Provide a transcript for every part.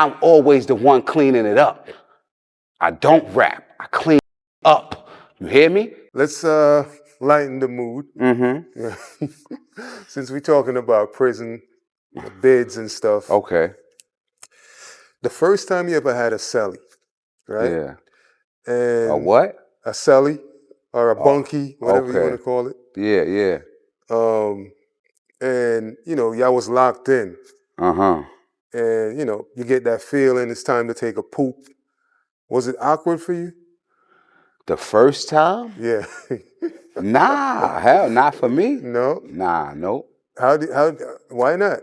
I'm always the one cleaning it up. I don't rap. I clean it up. You hear me? Let's lighten the mood. Mm-hmm. Since we're talking about prison beds and stuff. Okay. The first time you ever had a cellie, right? Yeah. And A what? A cellie or a bunkie, whatever you want to call it. Yeah, yeah. And y'all was locked in. Uh-huh. And you get that feeling it's time to take a poop. Was it awkward for you? The first time? Yeah. Nah, hell, not for me. No? Nah, nope. Why not?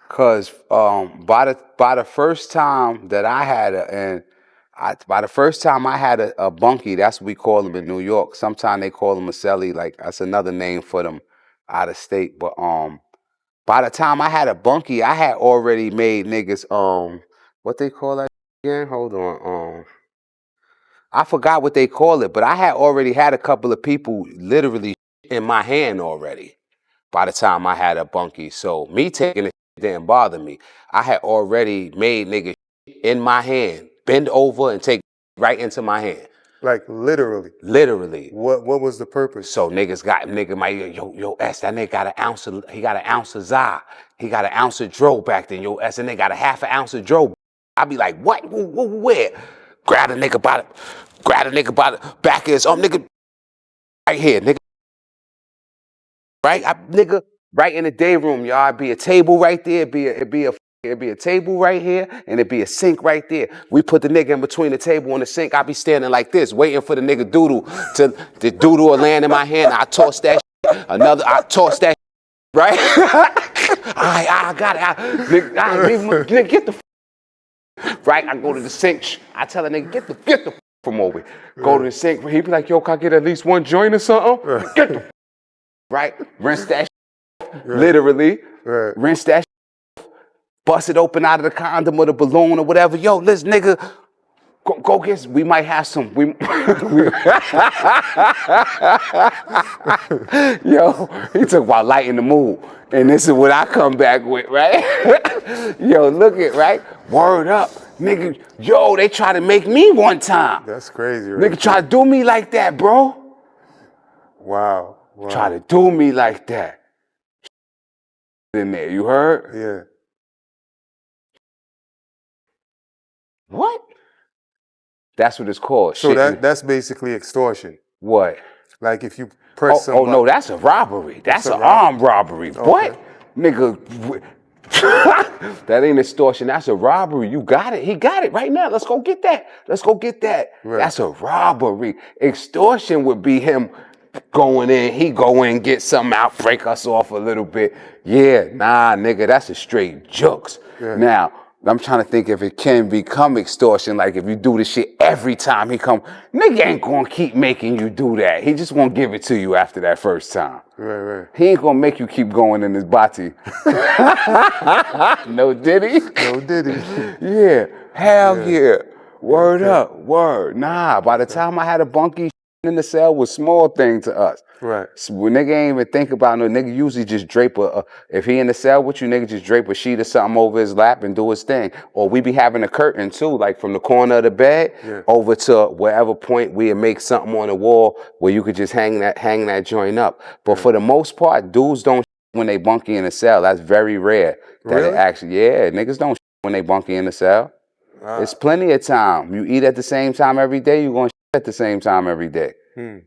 Cause by the first time that I had a bunkie, that's what we call them in New York. Sometimes they call them a cellie, like that's another name for them out of state. But by the time I had a bunkie, I had already made niggas what they call that again? Hold on. I forgot what they call it, but I had already had a couple of people literally in my hand already by the time I had a bunkie. So me taking it didn't bother me. I had already made niggas in my hand, bend over and take right into my hand. Like literally? Literally. What was the purpose? So nigga might, yo, S, that nigga got an ounce of, he got an ounce of Za. He got an ounce of Dro back then, yo, S, and they got a half an ounce of Dro. I be like, what? Where? Grab the nigga by the back of his arm, nigga, right here, nigga. Right? Nigga, right in the day room, y'all. It'd be a table right there. It'd be a table right here, and it'd be a sink right there. We put the nigga in between the table and the sink. I'd be standing like this, waiting for the nigga doodle to the doodle will land in my hand. I toss that shit. I toss that shit, right? I got it. Nigga, get the right. I go to the sink. I tell the nigga, get the from over here. Go to the sink. He be like, yo, can I get at least one joint or something? Get the right. Rinse that literally. Rinse that bust it open out of the condom or the balloon or whatever. Yo, listen, nigga, go get. We might have some. Yo, he talk about lighting the mood, and this is what I come back with, right? Yo, look it, right? Word up, nigga. Yo, they try to make me one time. That's crazy, right? Nigga try to do me like that, bro. Wow. Try to do me like that. In there, you heard? Yeah. What? That's what it's called. So that's basically extortion. What? Like if you press somebody. Oh no, that's a robbery. That's an armed robbery. Okay. What? Nigga, that ain't extortion. That's a robbery. You got it. He got it right now. Let's go get that. Right. That's a robbery. Extortion would be him going in. He go in, get something out, break us off a little bit. Yeah, nah, nigga, that's a straight jokes. Yeah. Now, I'm trying to think if it can become extortion, like if you do this shit every time he come, nigga ain't gonna keep making you do that. He just won't give it to you after that first time. Right. He ain't gonna make you keep going in his body. No diddy? No diddy. Yeah, hell yeah. Word up, word. Nah, by the time I had a bunkie in the cell was small thing to us. Right. So nigga ain't even think about no nigga usually just drape if he in the cell with you, nigga just drape a sheet or something over his lap and do his thing. Or we be having a curtain too, like from the corner of the bed over to wherever point we'd make something on the wall where you could just hang that joint up. But for the most part, dudes don't when they bunkie in the cell. That's very rare. That it actually, niggas don't when they bunkie in the cell. It's plenty of time. You eat at the same time every day, you're going at the same time every day. And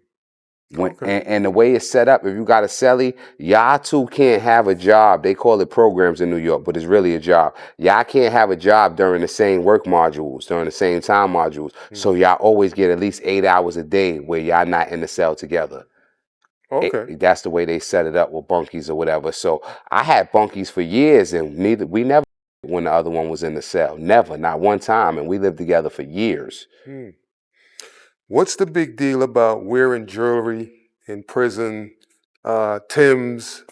the way it's set up, if you got a cellie, y'all two can't have a job. They call it programs in New York, but it's really a job. Y'all can't have a job during the same work modules, during the same time modules. So y'all always get at least 8 hours a day where y'all not in the cell together. Okay. That's the way they set it up with bunkies or whatever. So I had bunkies for years and we never when the other one was in the cell. Never, not one time. And we lived together for years. What's the big deal about wearing jewelry in prison, Tim's,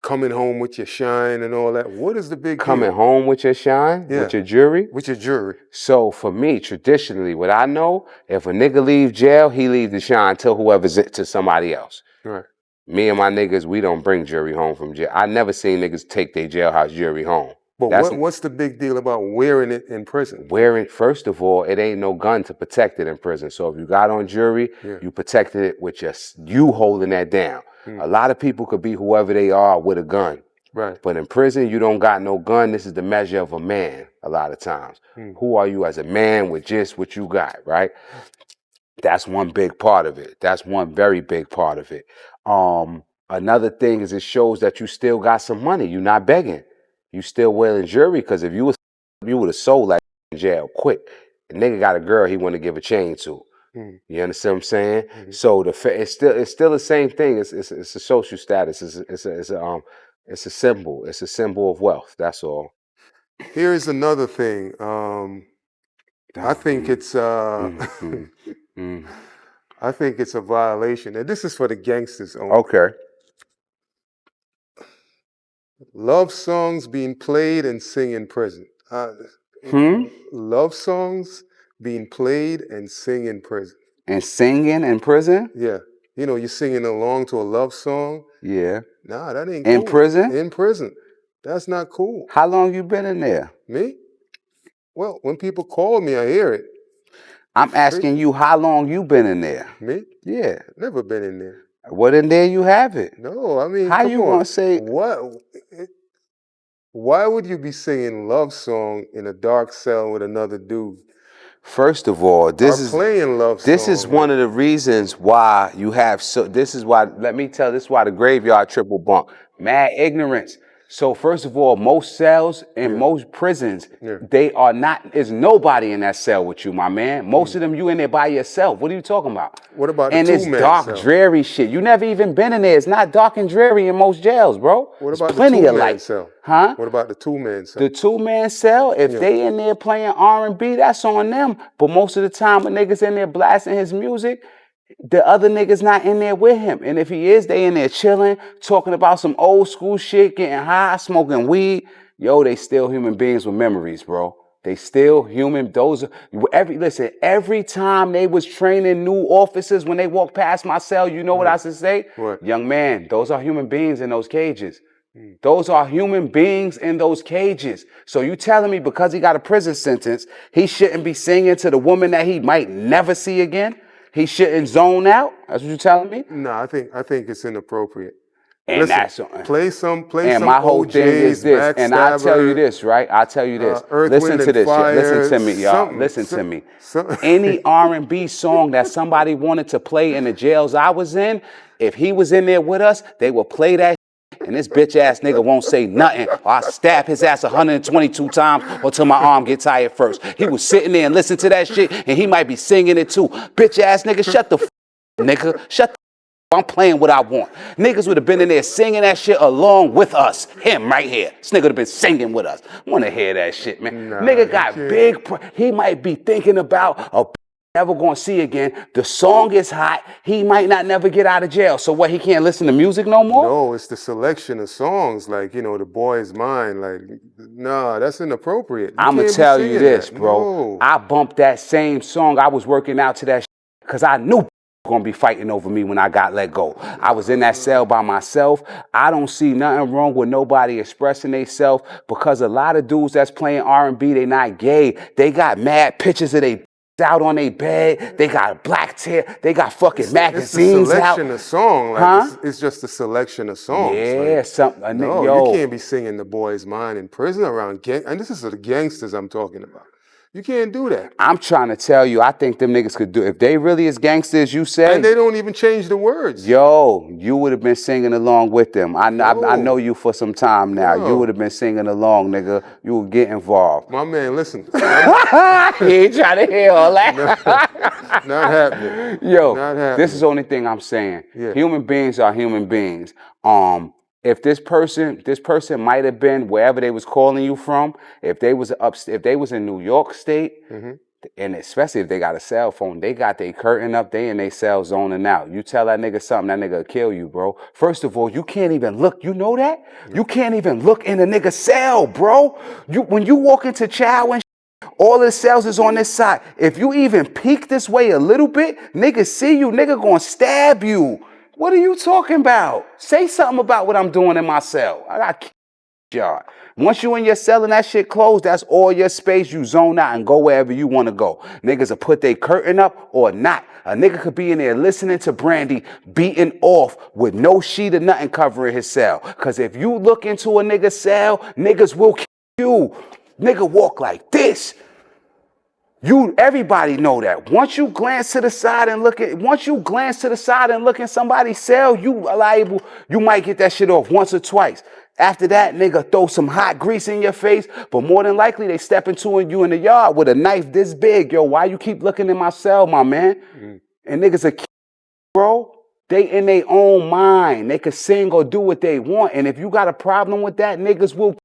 coming home with your shine and all that? What is the big deal? Coming home with your shine? Yeah. With your jewelry? With your jewelry. So for me, traditionally, what I know, if a nigga leave jail, he leave the shine to whoever's it to somebody else. Right. Me and my niggas, we don't bring jewelry home from jail. I never seen niggas take their jailhouse jewelry home. But That's what's the big deal about wearing it in prison? wearing. First of all, it ain't no gun to protect it in prison. So if you got on jury, Yeah. you protected it with you holding that down. A lot of people could be whoever they are with a gun. Right. But in prison, you don't got no gun. This is the measure of a man a lot of times. Who are you as a man with just what you got, right? That's one big part of it. That's one very big part of it. Another thing is it shows that you still got some money. You're not begging. You still wearing jury, because if you would have sold that in jail quick. The nigga got a girl he want to give a chain to. You understand what I'm saying? So it's still the same thing. It's a social status. It's a symbol. It's a symbol of wealth. That's all. Here's another thing. I think it's I think it's a violation, and this is for the gangsters only. Okay. Love songs being played and sing in prison. Love songs being played and sing in prison. And singing in prison? Yeah. You know, you're singing along to a love song. Yeah. Nah, that ain't cool. In prison? In prison. That's not cool. How long you been in there? Me? Well, when people call me, I hear it. I'm asking you how long you been in there. Me? Yeah. Never been in there. What in there you have it? No, I mean, how come you on. gonna say what? Why would you be singing love song in a dark cell with another dude? First of all, this is playing love this song, is one of the reasons why you have this is why this is why the graveyard triple bunk. Mad ignorance. So first of all, most cells in most prisons, they are not, there's nobody in that cell with you, my man. Most of them, you in there by yourself. What are you talking about? What about the and it's two-man dark, cell? dreary shit. You never even been in there. It's not dark and dreary in most jails, bro. What There's about plenty the of two-man light. cell? Huh? What about the two-man cell? The two-man cell, if they in there playing R&B, that's on them. But most of the time, a nigga's in there blasting his music, the other niggas not in there with him. And if he is, they in there chilling, talking about some old school shit, getting high, smoking weed. Yo, they still human beings with memories, bro. They still human. Every time they was training new officers, when they walk past my cell, you know what I should say? What? Young man, those are human beings in those cages. Those are human beings in those cages. So you telling me because he got a prison sentence, he shouldn't be singing to the woman that he might never see again? He shouldn't zone out? That's what you telling me? No, I think it's inappropriate. And Listen, that's play some and my whole OJs, thing is this, and I tell you Backstabber, this, right? I tell you this. Earth, Listen Wind, to and this, Fire, listen to me, y'all. Listen to me. Any R&B song that somebody wanted to play in the jails I was in, if he was in there with us, they would play that. And this bitch ass nigga won't say nothing, or I stab his ass 122 times until my arm get tired first. He was sitting there and listening to that shit, and he might be singing it too. Bitch ass nigga, shut the nigga. Shut the I'm playing what I want. Niggas would have been in there singing that shit along with us. Him right here. This nigga would have been singing with us. Wanna hear that shit, man. Nah, nigga got big, he might be thinking about a never gonna see again. The song is hot. He might not never get out of jail. So what, he can't listen to music no more? No, it's the selection of songs, like, you know, The Boy's Mine. Like, nah, that's inappropriate. I'm gonna tell you this, that. bro. No. I bumped that same song. I was working out to that shit because I knew gonna be fighting over me when I got let go. I was in that cell by myself. I don't see nothing wrong with nobody expressing themselves, because a lot of dudes that's playing R&B, they not gay. They got mad pictures of they out on their bed. They got black tear. They got fucking magazines it's a out. selection of songs. Like, it's just a selection of songs. Yeah, like, no, you can't be singing The Boy's Mine in prison around and this is the gangsters I'm talking about. You can't do that. I'm trying to tell you, I think them niggas could do it. If they really is gangsters, you say. And they don't even change the words. Yo, you would have been singing along with them. I know you for some time now. You would have been singing along, nigga. You would get involved. My man, listen. He ain't trying to hear all that. Not happening. Yo, not happening. This is the only thing I'm saying. Yeah. Human beings are human beings. If this person might have been wherever they was calling you from, if they was in New York State, and especially if they got a cell phone, they got their curtain up, they in their cell zoning out. You tell that nigga something, that nigga will kill you, bro. First of all, you can't even look. You know that? You can't even look in a nigga's cell, bro. When you walk into chow and all the cells is on this side. If you even peek this way a little bit, nigga see you, nigga gonna stab you. What are you talking about? Say something about what I'm doing in my cell. I got y'all. Once you in your cell and that shit closed, that's all your space. You zone out and go wherever you want to go. Niggas will put their curtain up or not. A nigga could be in there listening to Brandy beating off with no sheet or nothing covering his cell. Because if you look into a nigga's cell, niggas will kill you. Nigga walk like this. Everybody know that. Once you glance to the side and look in somebody's cell, you liable, you might get that shit off once or twice. After that, nigga throw some hot grease in your face, but more than likely they step into you in the yard with a knife this big. Yo, why you keep looking in my cell, my man? And niggas are bro. They in their own mind. They could sing or do what they want. And if you got a problem with that, niggas will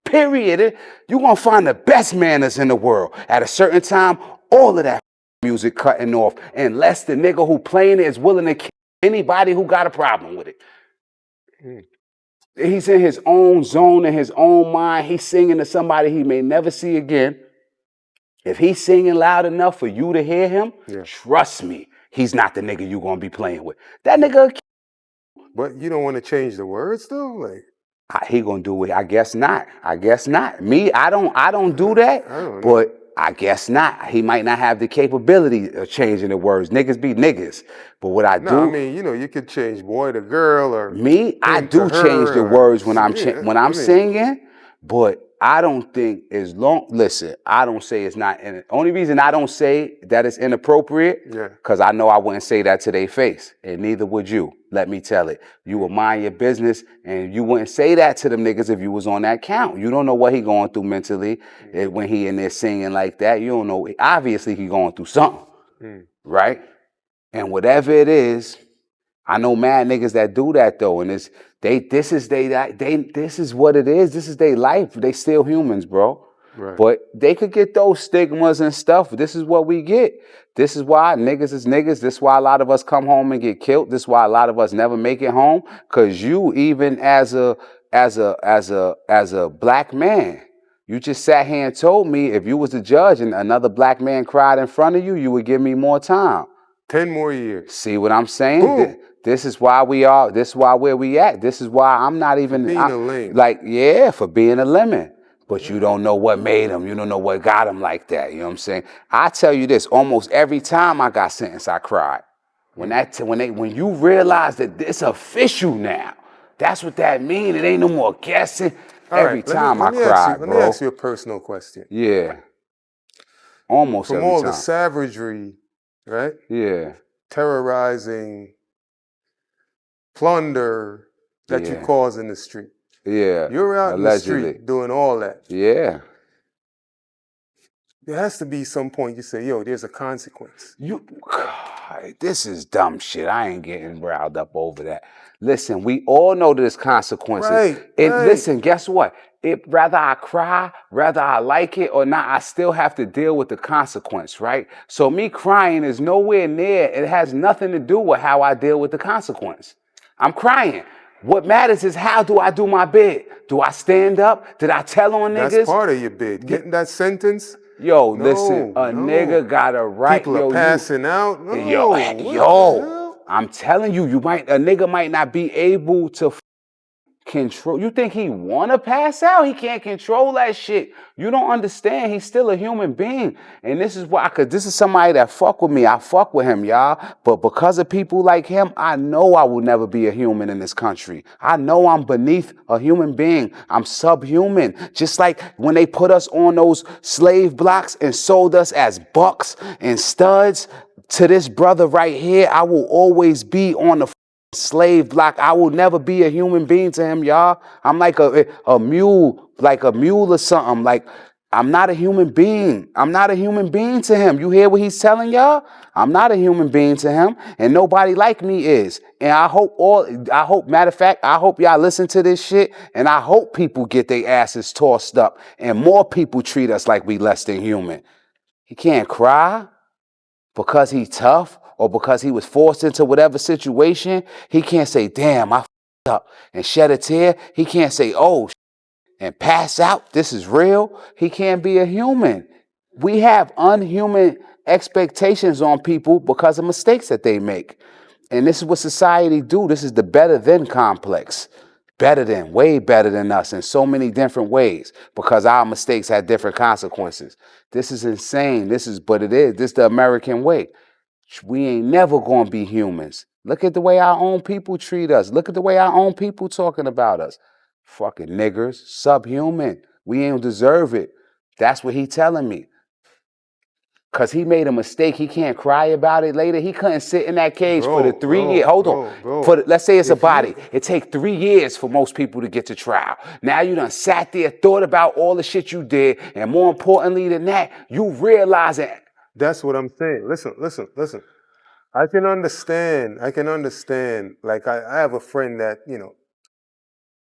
period. You're going to find the best manners in the world. At a certain time, all of that music cutting off, unless the nigga who playing it is willing to kill anybody who got a problem with it. He's in his own zone, in his own mind. He's singing to somebody he may never see again. If he's singing loud enough for you to hear him, trust me, he's not the nigga you going to be playing with. That nigga. But you don't want to change the words though? Like, he gonna do it. I guess not. Me, I don't do that. But I guess not. He might not have the capability of changing the words. Niggas be niggas. But what I do, I mean, you could change boy to girl or me. I do change the words when I'm singing. But I don't think listen, I don't say it's not. Only reason I don't say that it's inappropriate, because I know I wouldn't say that to their face, and neither would you. Let me tell it. You would mind your business, and you wouldn't say that to them niggas if you was on that count. You don't know what he going through mentally when he in there singing like that. You don't know. Obviously, he going through something, right? And whatever it is, I know mad niggas that do that though, and this is what it is. This is their life. They still humans, bro. Right. But they could get those stigmas and stuff. This is what we get. This is why niggas is niggas. This is why a lot of us come home and get killed. This is why a lot of us never make it home. Cause you, even as a black man, you just sat here and told me if you was the judge and another black man cried in front of you, you would give me more time. 10 more years. See what I'm saying? This is why we are. This is why where we at. This is why I'm not even being a lame. For being a lemon. But you don't know what made him. You don't know what got him like that. You know what I'm saying? I tell you this, almost every time I got sentenced, I cried. When you realize that it's official now, that's what that means. It ain't no more guessing. Every time I cried, bro. Let me ask you a personal question. Yeah. Almost every time. From all the savagery, right? Yeah. Terrorizing, plunder that you cause in the street. Yeah. You're out allegedly in the street doing all that. Yeah. There has to be some point you say, yo, there's a consequence. This is dumb shit. I ain't getting riled up over that. Listen, we all know there's consequences. Right. Listen, guess what? Whether I cry, whether I like it or not, I still have to deal with the consequence, right? So me crying is nowhere near, it has nothing to do with how I deal with the consequence. I'm crying. What matters is how do I do my bid? Do I stand up? Did I tell on niggas? That's part of your bid. Getting that sentence? Yo, listen, nigga got a right. People are passing out. I'm telling you, a nigga might not be able to control. You think he wanna pass out? He can't control that shit. You don't understand. He's still a human being. And this is why, cause this is somebody that fuck with me. I fuck with him, y'all. But because of people like him, I know I will never be a human in this country. I know I'm beneath a human being. I'm subhuman. Just like when they put us on those slave blocks and sold us as bucks and studs, to this brother right here, I will always be on the slave block. I will never be a human being to him, y'all. I'm like a mule, or something. Like, I'm not a human being. I'm not a human being to him. You hear what he's telling y'all? I'm not a human being to him, and nobody like me is. And I hope matter of fact, I hope y'all listen to this shit, and I hope people get their asses tossed up, and more people treat us like we less than human. He can't cry because he's tough, or because he was forced into whatever situation. He can't say, damn, I f***ed up, and shed a tear. He can't say, oh, and pass out. This is real. He can't be a human. We have unhuman expectations on people because of mistakes that they make. And this is what society do. This is the better than complex. way better than us in so many different ways because our mistakes had different consequences. This is insane. This is the American way. We ain't never gonna be humans. Look at the way our own people treat us. Look at the way our own people talking about us. Fucking niggers, subhuman. We ain't deserve it. That's what he telling me. Cause he made a mistake, he can't cry about it later. He couldn't sit in that cage for the 3 years. Hold on. Let's say it's a body. It take 3 years for most people to get to trial. Now you done sat there, thought about all the shit you did, and more importantly than that, you realize it. That's what I'm saying. Listen. I can understand. Like I have a friend that,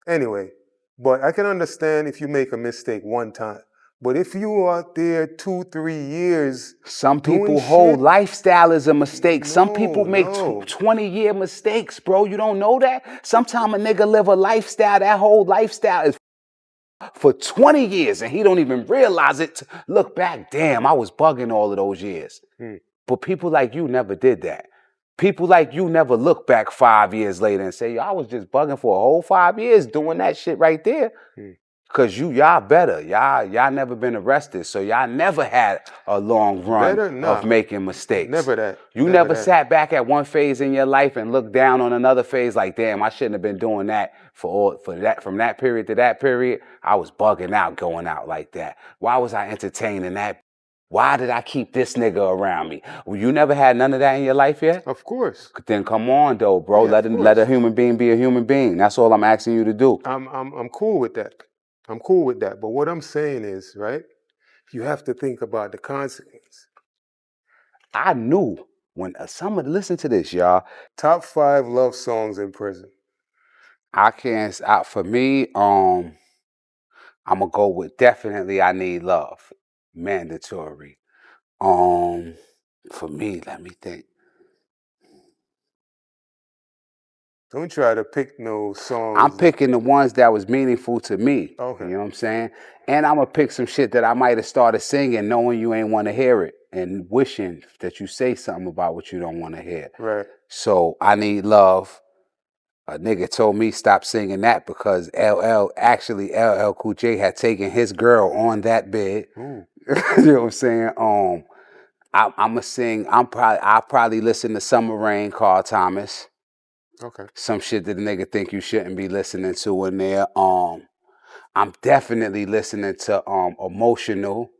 anyway, but I can understand if you make a mistake one time. But if you are there 2-3 years, some people whole lifestyle is a mistake. Some people make 20-year mistakes, bro. You don't know that? Sometimes a nigga live a lifestyle, that whole lifestyle is for 20 years and he don't even realize it. Look back, damn, I was bugging all of those years. But people like you never did that. People like you never look back 5 years later and say, I was just bugging for a whole 5 years doing that shit right there. Cause y'all better. Y'all never been arrested. So y'all never had a long run of making mistakes. Never that. You never sat back at one phase in your life and looked down on another phase like, damn, I shouldn't have been doing that for that from that period to that period. I was bugging out going out like that. Why was I entertaining that? Why did I keep this nigga around me? Well, you never had none of that in your life yet? Of course. Then come on though, bro. Yeah, let a human being be a human being. That's all I'm asking you to do. I'm cool with that. I'm cool with that. But what I'm saying is, right, you have to think about the consequence. I knew when someone, listen to this, y'all. Top 5 love songs in prison. For me, I'm going to go with definitely I Need Love. Mandatory. For me, let me think. Don't try to pick no songs. I'm picking the ones that was meaningful to me. Okay. You know what I'm saying? And I'm going to pick some shit that I might have started singing knowing you ain't want to hear it and wishing that you say something about what you don't want to hear. Right. So I Need Love. A nigga told me stop singing that because LL Cool J had taken his girl on that bed. You know what I'm saying? I'ma sing. I'll probably listen to Summer Rain, Carl Thomas. Okay. Some shit that a nigga think you shouldn't be listening to in there. I'm definitely listening to Emotional,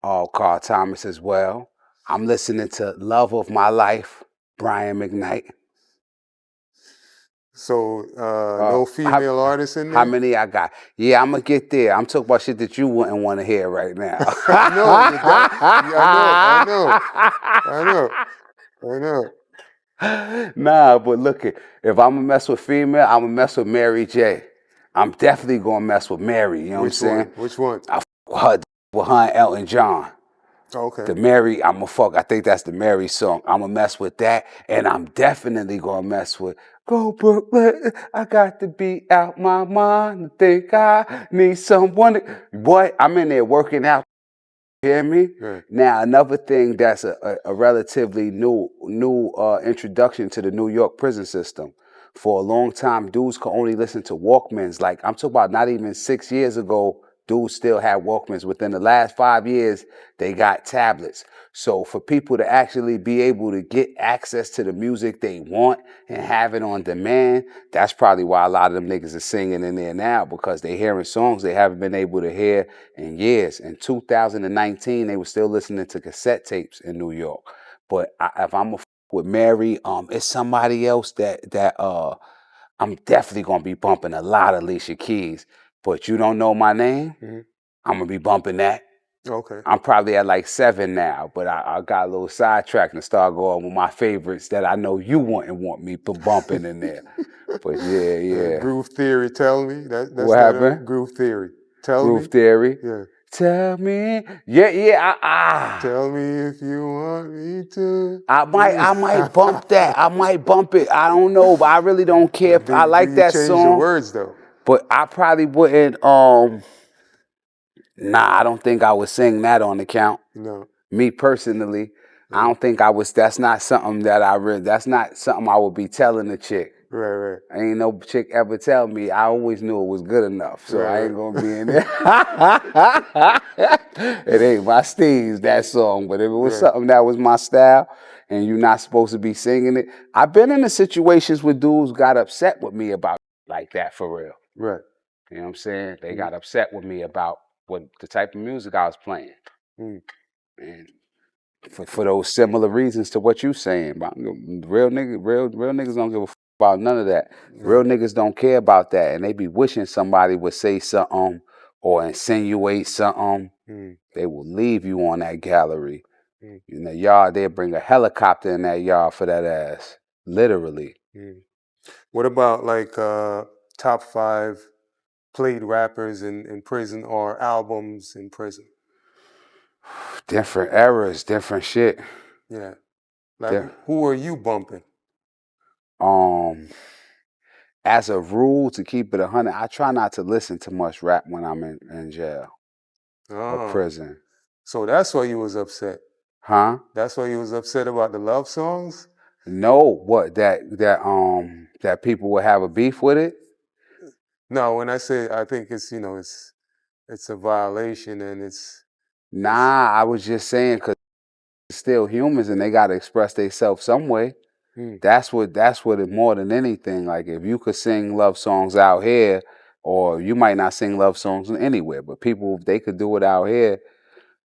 Carl Thomas as well. I'm listening to Love of My Life, Brian McKnight. So no female artists in there? How many I got? Yeah, I'm gonna get there. I'm talking about shit that you wouldn't want to hear right now. I know. Nah, but look, if I'm gonna mess with female, I'm gonna mess with Mary J. I'm definitely gonna mess with Mary. You know what I'm saying? Which one? I fuck with her and Elton John. Okay. The Mary, I think that's the Mary song. I'm gonna mess with that, and I'm definitely gonna mess with Go Brooklyn. I got to be out my mind. I think I need someone. Boy, I'm in there working out. You hear me? Right. Now, another thing that's a relatively new introduction to the New York prison system. For a long time, dudes could only listen to Walkmans. Like, I'm talking about not even 6 years ago, dudes still had Walkmans. Within the last 5 years, they got tablets. So for people to actually be able to get access to the music they want and have it on demand, that's probably why a lot of them niggas are singing in there now, because they're hearing songs they haven't been able to hear in years. In 2019, they were still listening to cassette tapes in New York. But if I'm with Mary, it's somebody else that I'm definitely gonna be bumping a lot of Alicia Keys. But You Don't Know My Name, I'm gonna be bumping that. Okay. I'm probably at like 7 now, but I got a little sidetracked and started going with my favorites that I know you want me to bumping in there. But yeah. Groove Theory, Tell Me. That's what happened? Groove Theory. Tell Groove Me. Theory. Yeah. Tell me. Yeah. Tell me if you want me to. I might bump that. I might bump it. I don't know, but I really don't care. I like that song. Change the words though. But I probably wouldn't. I don't think I would sing that on the count. No. Me personally, I don't think I was. That's not something that that's not something I would be telling the chick. Right. Ain't no chick ever tell me. I always knew it was good enough, so I ain't gonna be in there. It ain't my steez, that song, but if it was something that was my style and you're not supposed to be singing it, I've been in the situations where dudes got upset with me about like that for real. Right. You know what I'm saying? They got upset with me about what the type of music I was playing. And for those similar reasons to what you saying about real niggas don't give a about none of that. Real niggas don't care about that, and they be wishing somebody would say something or insinuate something. They will leave you on that gallery. In the yard, they'll bring a helicopter in that yard for that ass. Literally. What about like top 5 played rappers in prison or albums in prison? Different eras, different shit. Yeah. Like who are you bumping? As a rule, to keep it 100, I try not to listen to much rap when I'm in jail or prison. So that's why you was upset. Huh? That's why you was upset about the love songs? No, what that people would have a beef with it? No, when I say I think it's it's a violation and it's Nah, I was just saying because still humans and they gotta express themselves some way. That's what it more than anything. Like if you could sing love songs out here, or you might not sing love songs anywhere, but people, they could do it out here.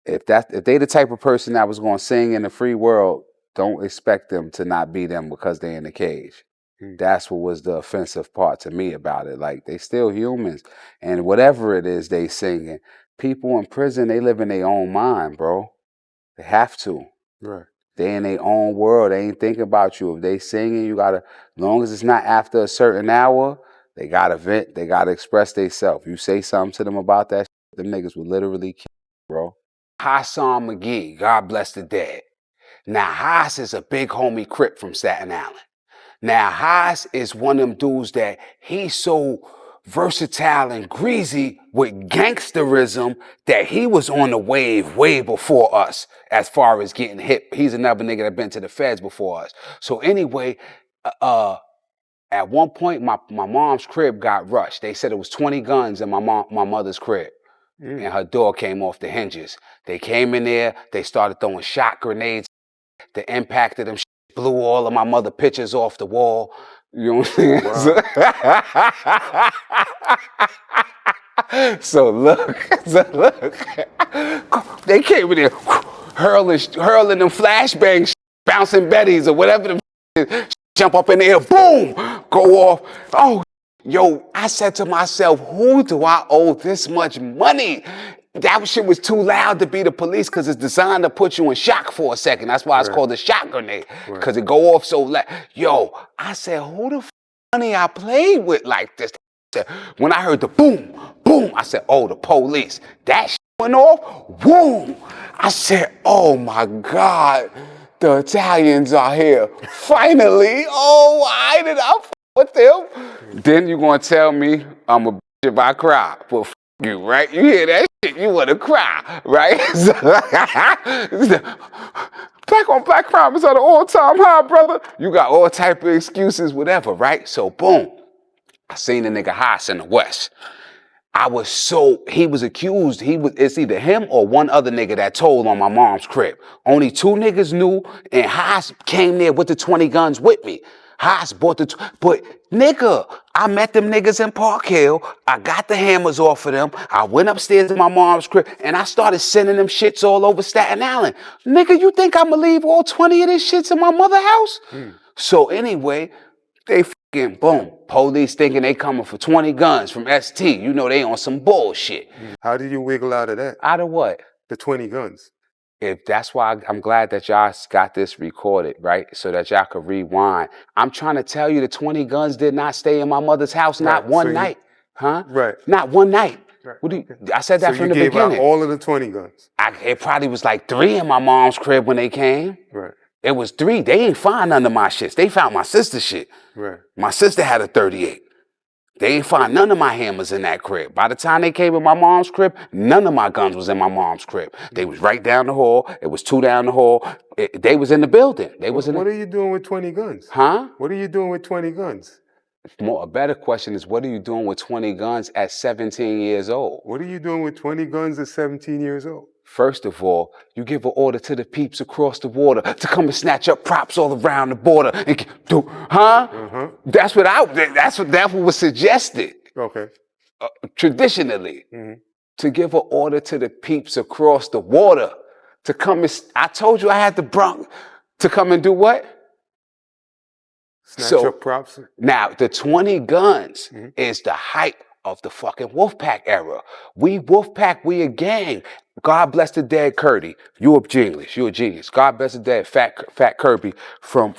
If they the type of person that was gonna sing in the free world, don't expect them to not be them because they're in the cage. That's what was the offensive part to me about it. Like they still humans, and whatever it is they singing, people in prison, they live in their own mind, bro. They have to. Right. They in their own world. They ain't thinking about you. If they singing, you gotta, as long as it's not after a certain hour, they gotta vent. They gotta express themselves. You say something to them about that shit, them niggas will literally kill you, bro. Hassan McGee, God bless the dead. Now, Haas is a big homie Crip from Staten Island. Now, Haas is one of them dudes that he's so versatile and greasy with gangsterism that he was on the wave way before us as far as getting hip. He's another nigga that been to the feds before us. So anyway, at one point, my mom's crib got rushed. They said it was 20 guns in my mother's crib. And her door came off the hinges. They came in there, they started throwing shot grenades. The impact of them blew all of my mother pictures off the wall. You know what I'm saying? Wow. So look, they came in there hurling them flashbangs, bouncing betties or whatever them jump up in the air, boom, go off. Oh, yo, I said to myself, who do I owe this much money? That shit was too loud to be the police because it's designed to put you in shock for a second. That's why it's called a shock grenade, because it go off so loud. Yo, I said, who the money I played with like this? When I heard the boom, boom, I said, oh, the police. That shit went off, boom. I said, oh my God, the Italians are here. Finally, oh, why did I f with them? Then you gonna tell me I'm a bitch if I cry. Well, f you, right? You hear that shit, you wanna cry, right? Black on black crime is at an all-time high, brother. You got all type of excuses, whatever, right? So boom, I seen the nigga Haas in the West. He was accused, it's either him or one other nigga that told on my mom's crib. Only 2 niggas knew, and Haas came there with the 20 guns with me. Haas bought but nigga, I met them niggas in Park Hill. I got the hammers off of them. I went upstairs to my mom's crib, and I started sending them shits all over Staten Island. Nigga, you think I'ma leave all 20 of these shits in my mother's house? So anyway, they fucking boom. Police thinking they coming for 20 guns from ST. You know they on some bullshit. How did you wiggle out of that? Out of what? The 20 guns. If that's why I'm glad that y'all got this recorded, right? So that y'all could rewind. I'm trying to tell you the 20 guns did not stay in my mother's house, not one night. Huh? Right. Not one night. Right. I said that so from the beginning. So you gave out all of the 20 guns? It probably was like 3 in my mom's crib when they came. Right. It was 3. They ain't find none of my shits. They found my sister's shit. Right. My sister had a 38. They ain't find none of my hammers in that crib. By the time they came in my mom's crib, none of my guns was in my mom's crib. They was right down the hall. It was 2 down the hall. They was in the building. They was in. What are you doing with 20 guns? Huh? What are you doing with 20 guns? A better question is, what are you doing with 20 guns at 17 years old? What are you doing with 20 guns at 17 years old? First of all, you give an order to the peeps across the water to come and snatch up props all around the border and do, huh? Uh-huh. That's what was suggested. Okay. Traditionally, Mm-hmm. to give an order to the peeps across the water to come and, I told you I had the Bronx to come and do what? Snatch up props. Now, the 20 guns is the height of the fucking Wolfpack era. We Wolfpack, we a gang. God bless the dead Kirby. You a genius. You a genius. God bless the dead Fat Kirby from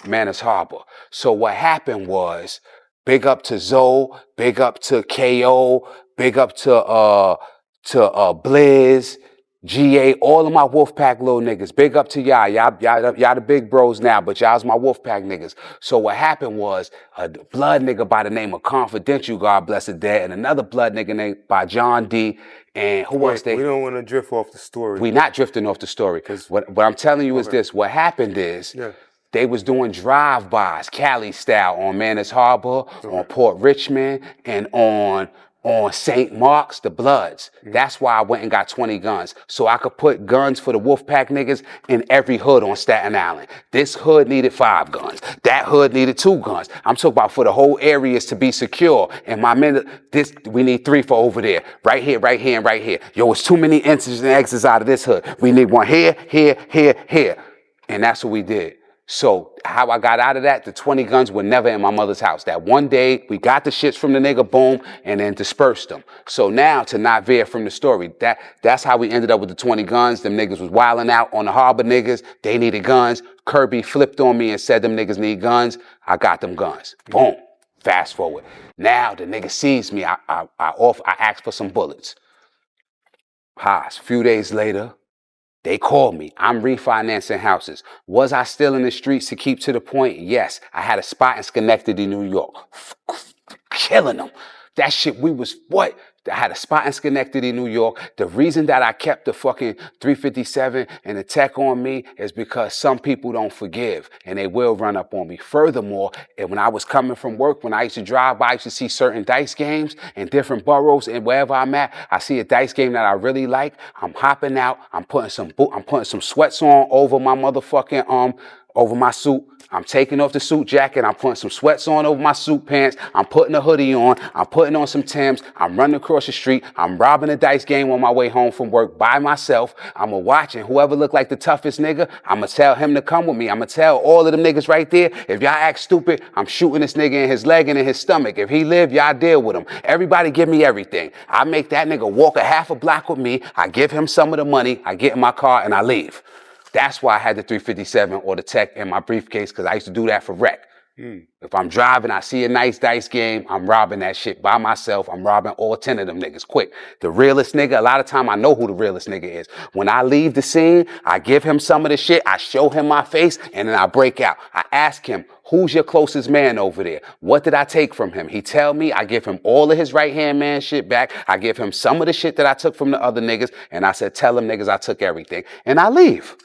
Manus Harbor. So what happened was, big up to Zoe, big up to KO, big up to Blizz, GA, all of my Wolfpack little niggas. Big up to y'all. Y'all the big bros now, but y'all's my Wolfpack niggas. So what happened was a blood nigga by the name of Confidential, God bless the dead, and another blood nigga named by John D. And who else they? We don't want to drift off the story. We not drifting off the story. What I'm telling you is this. What happened is they was doing drive-bys, Cali style, on Manus Harbor, on Port Richmond, and on St. Mark's, the Bloods. That's why I went and got 20 guns. So I could put guns for the Wolfpack niggas in every hood on Staten Island. This hood needed 5 guns. That hood needed 2 guns. I'm talking about for the whole areas to be secure. And my men, we need 3 for over there. Right here, right here, and right here. Yo, it's too many entrances and exits out of this hood. We need one here, here, here, here. And that's what we did. So how I got out of that, the 20 guns were never in my mother's house. That one day, we got the shits from the nigga, boom, and then dispersed them. So now, to not veer from the story, that's how we ended up with the 20 guns. Them niggas was wilding out on the harbor niggas. They needed guns. Kirby flipped on me and said them niggas need guns. I got them guns. Boom. Fast forward. Now the nigga sees me. I asked for some bullets. A few days later, they called me. I'm refinancing houses. Was I still in the streets to keep to the point? Yes. I had a spot in Schenectady, New York. Killing them. That shit, we was what? I had a spot in Schenectady, New York. The reason that I kept the fucking 357 and the tech on me is because some people don't forgive and they will run up on me. Furthermore, and when I was coming from work, when I used to drive by, I used to see certain dice games in different boroughs and wherever I'm at, I see a dice game that I really like. I'm hopping out. I'm putting some sweats on over my motherfucking, over my suit. I'm taking off the suit jacket. I'm putting some sweats on over my suit pants. I'm putting a hoodie on. I'm putting on some Timbs. I'm running across the street. I'm robbing a dice game on my way home from work by myself. I'm watching whoever look like the toughest nigga. I'm going to tell him to come with me. I'm going to tell all of them niggas right there, if y'all act stupid, I'm shooting this nigga in his leg and in his stomach. If he live, y'all deal with him. Everybody give me everything. I make that nigga walk a half a block with me. I give him some of the money. I get in my car and I leave. That's why I had the 357 or the tech in my briefcase, because I used to do that for rec. If I'm driving, I see a nice dice game, I'm robbing that shit by myself. I'm robbing all 10 of them niggas quick. The realest nigga, a lot of time I know who the realest nigga is. When I leave the scene, I give him some of the shit, I show him my face, and then I break out. I ask him, who's your closest man over there? What did I take from him? He tell me, I give him all of his right-hand man shit back. I give him some of the shit that I took from the other niggas, and I said, tell them niggas I took everything. And I leave.